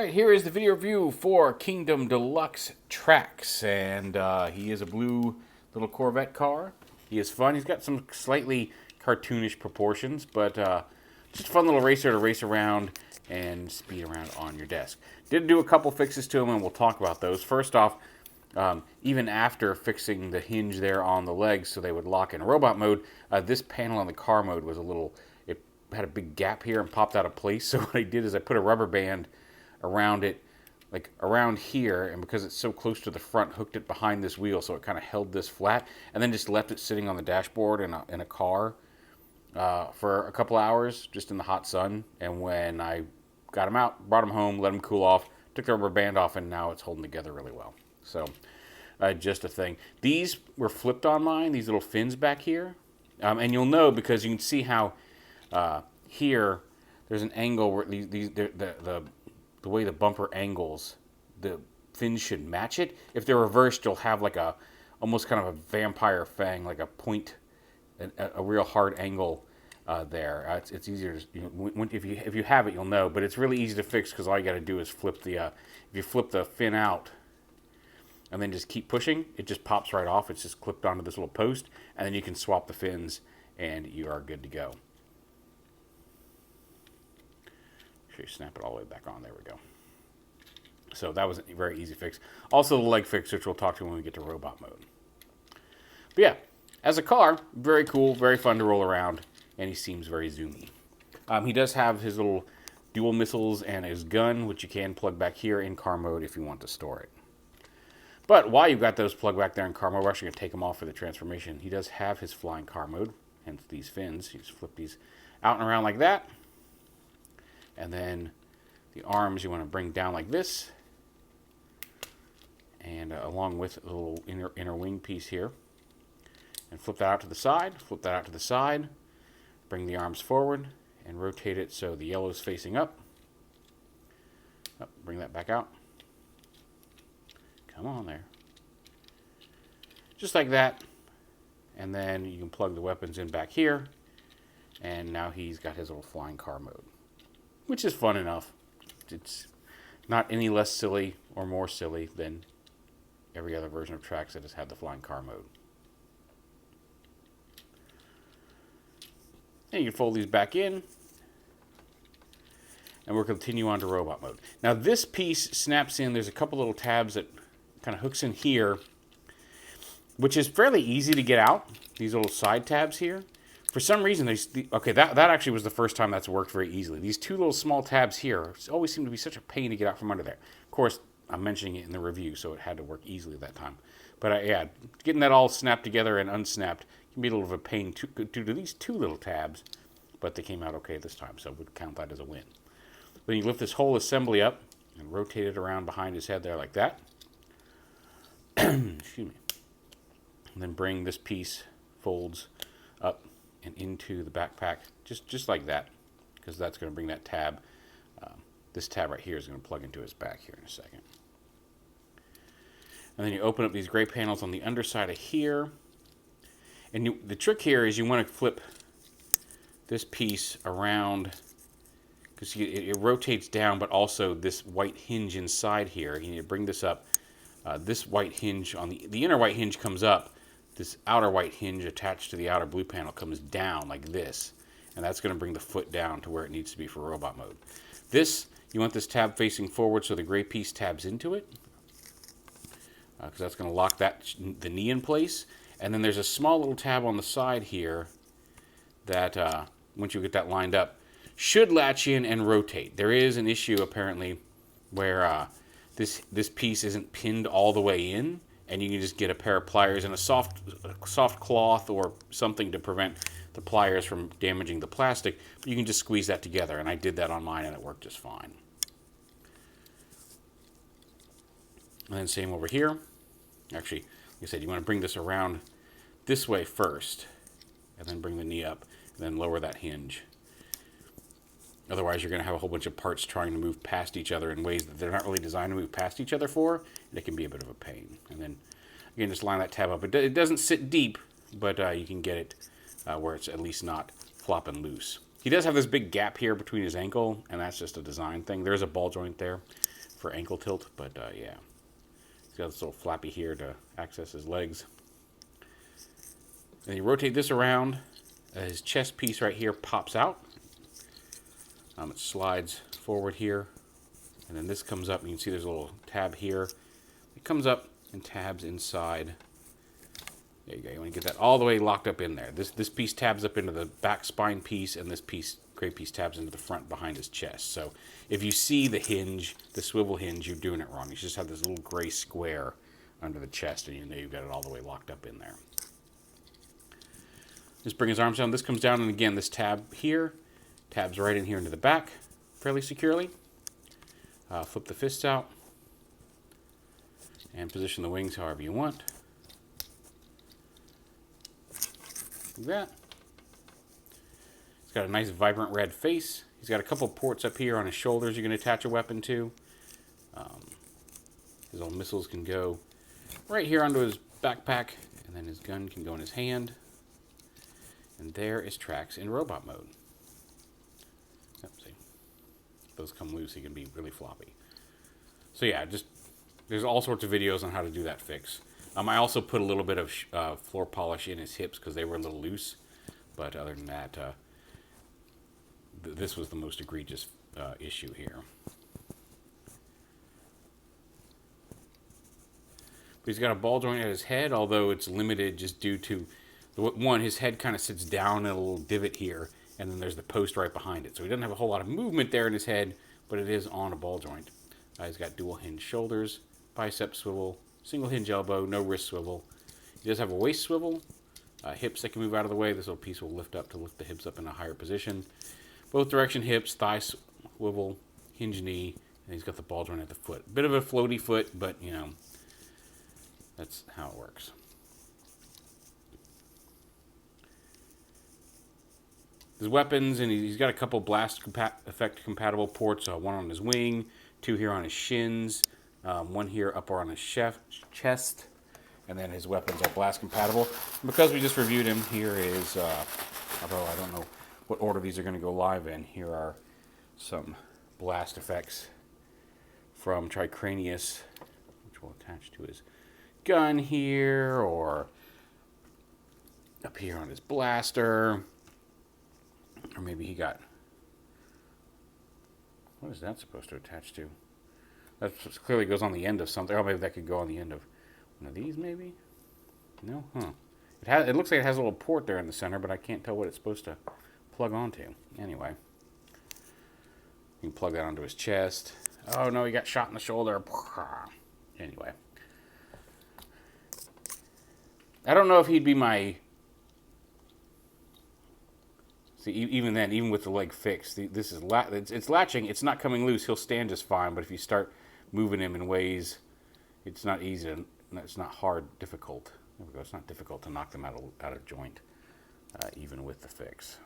Alright, here is the video review for Kingdom Deluxe Tracks, and he is a blue little Corvette car. He is fun. He's got some slightly cartoonish proportions, but just a fun little racer to race around and speed around on your desk. Did do a couple fixes to him, and we'll talk about those. First off, even after fixing the hinge there on the legs so they would lock in robot mode, this panel on the car mode was it had a big gap here and popped out of place. So what I did is I put a rubber band around it, like around here, and because it's so close to the front, hooked it behind this wheel so it kind of held this flat, and then just left it sitting on the dashboard in a car for a couple hours just in the hot sun. And when I got him out, brought him home, let him cool off, took the rubber band off, and now it's holding together really well. So just a thing. These were flipped on mine, these little fins back here, and you'll know because you can see how here there's an angle where the way the bumper angles, the fins should match it. If they're reversed, you'll have like almost kind of a vampire fang, like a point, a real hard angle there. It's easier to, if you have it, you'll know. But it's really easy to fix because all you got to do is flip if you flip the fin out and then just keep pushing, it just pops right off. It's just clipped onto this little post, and then you can swap the fins, and you are good to go. Make sure you snap it all the way back on. There we go. So that was a very easy fix. Also the leg fix, which we'll talk to when we get to robot mode. But yeah, as a car, very cool, very fun to roll around, and he seems very zoomy. He does have his little dual missiles and his gun, which you can plug back here in car mode if you want to store it. But while you've got those plugged back there in car mode, we're actually going to take them off for the transformation. He does have his flying car mode, hence these fins. You just flip these out and around like that. And then the arms you want to bring down like this. And along with a little inner wing piece here. And flip that out to the side, flip that out to the side. Bring the arms forward and rotate it so the yellow's facing up. Bring that back out. Come on there. Just like that. And then you can plug the weapons in back here. And now he's got his little flying car mode, which is fun enough. It's not any less silly or more silly than every other version of Tracks that has had the flying car mode. And you can fold these back in. And we'll continue on to robot mode. Now this piece snaps in. There's a couple little tabs that kind of hooks in here, which is fairly easy to get out. These little side tabs here. For some reason, that actually was the first time that's worked very easily. These two little small tabs here always seem to be such a pain to get out from under there. Of course, I'm mentioning it in the review, so it had to work easily that time. But yeah, getting that all snapped together and unsnapped can be a little of a pain due to these two little tabs, but they came out okay this time, so we'd count that as a win. Then you lift this whole assembly up and rotate it around behind his head there like that. Excuse me. And then bring this piece, folds up and into the backpack, just like that, because that's going to bring that tab. This tab right here is going to plug into his back here in a second. And then you open up these gray panels on the underside of here. And the trick here is you want to flip this piece around, because it rotates down, but also this white hinge inside here. You need to bring this up. This white hinge on the inner white hinge comes up. This outer white hinge attached to the outer blue panel comes down like this, and that's going to bring the foot down to where it needs to be for robot mode. You want this tab facing forward so the gray piece tabs into it, because that's going to lock the knee in place. And then there's a small little tab on the side here that, once you get that lined up, should latch in and rotate. There is an issue apparently where this piece isn't pinned all the way in, and you can just get a pair of pliers and a soft cloth or something to prevent the pliers from damaging the plastic. But you can just squeeze that together, and I did that on mine, and it worked just fine. And then same over here. Actually, like I said, you want to bring this around this way first, and then bring the knee up, and then lower that hinge. Otherwise, you're going to have a whole bunch of parts trying to move past each other in ways that they're not really designed to move past each other for, and it can be a bit of a pain. And then, again, just line that tab up. It doesn't sit deep, but you can get it where it's at least not flopping loose. He does have this big gap here between his ankle, and that's just a design thing. There's a ball joint there. for ankle tilt, but yeah. He's got this little flappy here to access his legs. And you rotate this around, his chest piece right here pops out. It slides forward here, and then this comes up, and you can see there's a little tab here. It comes up and tabs inside. There you go. You want to get that all the way locked up in there. This piece tabs up into the back spine piece, and this piece, gray piece, tabs into the front behind his chest. So if you see the hinge, the swivel hinge, you're doing it wrong. You just have this little gray square under the chest, and you know you've got it all the way locked up in there. Just bring his arms down. This comes down, and again, this tab here tabs right in here into the back fairly securely. Flip the fists out and position the wings however you want. Like that. He's got a nice vibrant red face. He's got a couple ports up here on his shoulders you can attach a weapon to. His old missiles can go right here onto his backpack, and then his gun can go in his hand. And there is Trax in robot mode. See, those come loose, he can be really floppy. So yeah, just there's all sorts of videos on how to do that fix. I also put a little bit of floor polish in his hips because they were a little loose. But other than that, this was the most egregious issue here. But he's got a ball joint at his head, although it's limited just due to, one, his head kind of sits down in a little divot here, and then there's the post right behind it. So he doesn't have a whole lot of movement there in his head, but it is on a ball joint. He's got dual hinge shoulders, bicep swivel, single hinge elbow, no wrist swivel. He does have a waist swivel, hips that can move out of the way. This little piece will lift up to lift the hips up in a higher position. Both direction hips, thigh swivel, hinge knee, and he's got the ball joint at the foot. Bit of a floaty foot, but you know, that's how it works. His weapons, and he's got a couple blast effect compatible ports, one on his wing, 2 here on his shins, 1 here up on his chest, and then his weapons are blast compatible. And because we just reviewed him, here is, although I don't know what order these are going to go live in, here are some blast effects from Tricranius, which will attach to his gun here, or up here on his blaster. Or maybe he got... What is that supposed to attach to? That clearly goes on the end of something. Oh, maybe that could go on the end of one of these, maybe? No? Huh. It looks like it has a little port there in the center, but I can't tell what it's supposed to plug onto. Anyway. You can plug that onto his chest. Oh, no, he got shot in the shoulder. Anyway. I don't know if he'd be my... See, even then, even with the leg fixed, this is it's latching. It's not coming loose. He'll stand just fine. But if you start moving him in ways, it's not easy. It's not hard. Difficult. There we go. It's not difficult to knock them out of joint, even with the fix.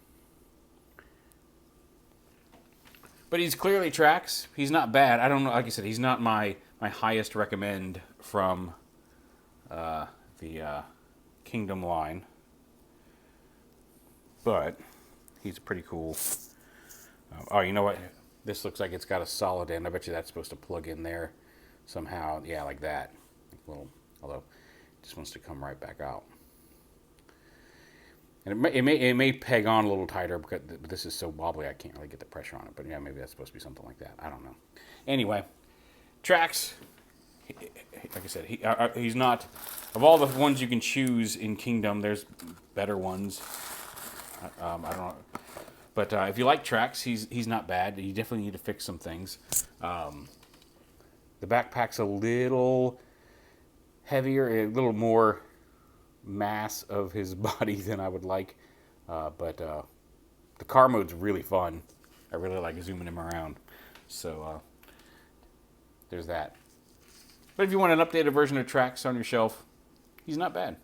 But he's clearly Trax. He's not bad. I don't know. Like I said, he's not my highest recommend from the Kingdom line, but he's pretty cool. Oh, you know what? This looks like it's got a solid end. I bet you that's supposed to plug in there somehow. Yeah, like that. Little, although it just wants to come right back out. And it may peg on a little tighter, but this is so wobbly I can't really get the pressure on it. But yeah, maybe that's supposed to be something like that. I don't know. Anyway, Trax. Like I said, he's not... Of all the ones you can choose in Kingdom, there's better ones. I don't know. But if you like Trax, he's not bad. You definitely need to fix some things. The backpack's a little heavier, a little more mass of his body than I would like. But the car mode's really fun. I really like zooming him around. So there's that. But if you want an updated version of Trax on your shelf, he's not bad.